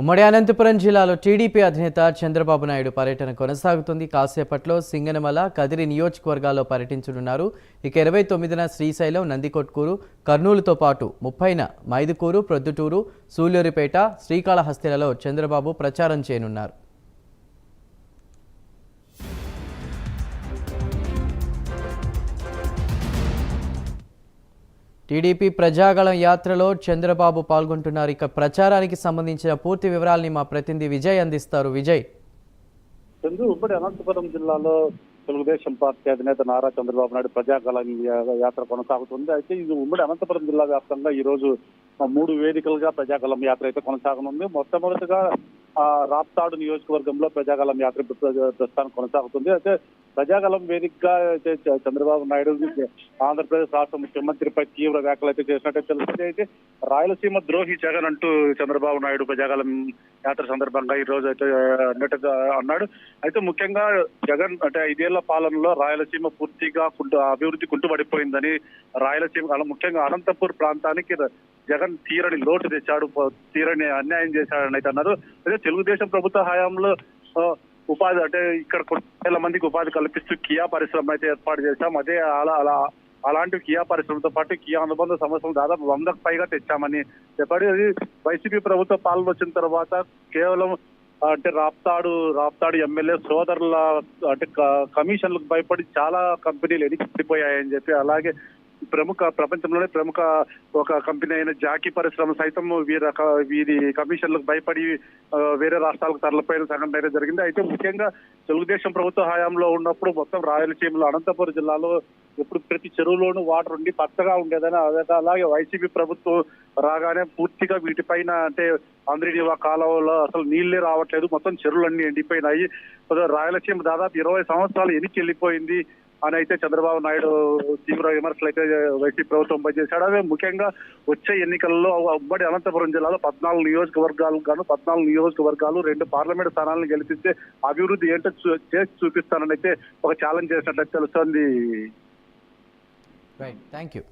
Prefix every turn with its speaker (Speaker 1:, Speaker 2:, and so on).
Speaker 1: ఉమ్మడి అనంతపురం జిల్లాలో టీడీపీ అధినేత చంద్రబాబు నాయుడు పర్యటన కొనసాగుతుంది. కాసేపట్లో సింగనమల, కదిరి నియోజకవర్గాల్లో పర్యటించనున్నారు. ఇక 29న శ్రీశైలం, నందికొట్కూరు, కర్నూలుతో పాటు 30న మైదుకూరు, ప్రొద్దుటూరు, సూళ్లూరుపేట, శ్రీకాళహస్తిలలో చంద్రబాబు ప్రచారం చేయనున్నారు. టీడీపీ ప్రజాగళం యాత్రలో చంద్రబాబు పాల్గొంటున్నారు. ఇక ప్రచారానికి సంబంధించిన పూర్తి వివరాలని మా ప్రతినిధి విజయ్ అందిస్తారు. విజయ్,
Speaker 2: ఉమ్మడి అనంతపురం జిల్లాలో తెలుగుదేశం పార్టీ అధినేత నారా చంద్రబాబు నాయుడు ప్రజాగళం యాత్ర కొనసాగుతుంది. అయితే ఇది ఉమ్మడి అనంతపురం జిల్లా వ్యాప్తంగా ఈ రోజు 3 వేదికలుగా ప్రజాగళం యాత్ర అయితే కొనసాగనుంది. మొట్టమొదటిగా రాప్తాడు నియోజకవర్గంలో ప్రజాగళం యాత్ర ప్రస్తుతానికి కొనసాగుతుంది. అయితే ప్రజాగళం వేదికగా అయితే చంద్రబాబు నాయుడు ఆంధ్రప్రదేశ్ రాష్ట్ర ముఖ్యమంత్రిపై తీవ్ర వ్యాఖ్యలు అయితే చేసినట్టే తెలుస్తుంది. అయితే రాయలసీమ ద్రోహి జగన్ అంటూ చంద్రబాబు నాయుడు ప్రజాగళం యాత్ర సందర్భంగా ఈ రోజు అయితే అన్నట్టుగా అన్నాడు. అయితే ముఖ్యంగా జగన్ అంటే 5 ఏళ్ల పాలనలో రాయలసీమ పూర్తిగా అభివృద్ధి కుంటుపడిపోయిందని, రాయలసీమ ముఖ్యంగా అనంతపూర్ ప్రాంతానికి జగన్ తీరని లోటు తెచ్చాడు, తీరని అన్యాయం చేశాడని అయితే అన్నారు. అయితే తెలుగుదేశం ప్రభుత్వ హయాంలో ఉపాధి అంటే ఇక్కడ 1,000 మందికి ఉపాధి కల్పిస్తూ కియా పరిశ్రమ అయితే ఏర్పాటు చేశాం. అదే అలాంటి కియా పరిశ్రమతో పాటు కియా అనుబంధ సంస్థలు దాదాపు 100కు పైగా తెచ్చామని చెప్పాడు. అది వైసీపీ ప్రభుత్వ పాలన వచ్చిన తర్వాత కేవలం అంటే రాప్తాడు ఎమ్మెల్యే సోదరుల అంటే కమిషన్లకు భయపడి చాలా కంపెనీలు ఎదిగిపోయాయని చెప్పి, అలాగే ప్రపంచంలోనే ప్రముఖ ఒక కంపెనీ అయిన జాకీ పరిశ్రమ సైతం వీరి కమిషన్లకు భయపడి వేరే రాష్ట్రాలకు తరలిపోయిన సంఘటన అయితే జరిగింది. అయితే ముఖ్యంగా తెలుగుదేశం ప్రభుత్వ హయాంలో ఉన్నప్పుడు మొత్తం రాయలసీమలో అనంతపురం జిల్లాలో ఎప్పుడు ప్రతి చెరువులోనూ వాటర్ ఉండి పచ్చగా ఉండేదని, అలాగే వైసీపీ ప్రభుత్వం రాగానే పూర్తిగా వీటిపైన అంటే ఆంధ్రీనివా కాలువలో అసలు నీళ్లే రావట్లేదు, మొత్తం చెరువులన్నీ ఎండిపోయినాయి, రాయలసీమ దాదాపు 20 సంవత్సరాలు ఎనికి వెళ్ళిపోయింది అని అయితే చంద్రబాబు నాయుడు తీవ్ర విమర్శలు అయితే వైసీపీ ప్రభుత్వం చేశాడు. అదే ముఖ్యంగా వచ్చే ఎన్నికల్లో ఉమ్మడి అనంతపురం జిల్లాలో 14 నియోజకవర్గాలు 2 పార్లమెంట్ స్థానాలను గెలిపిస్తే అభివృద్ధి ఏంటో చేసి చూపిస్తానని అయితే ఒక ఛాలెంజ్ చేసినట్టు తెలుస్తోంది.
Speaker 1: Right, thank you.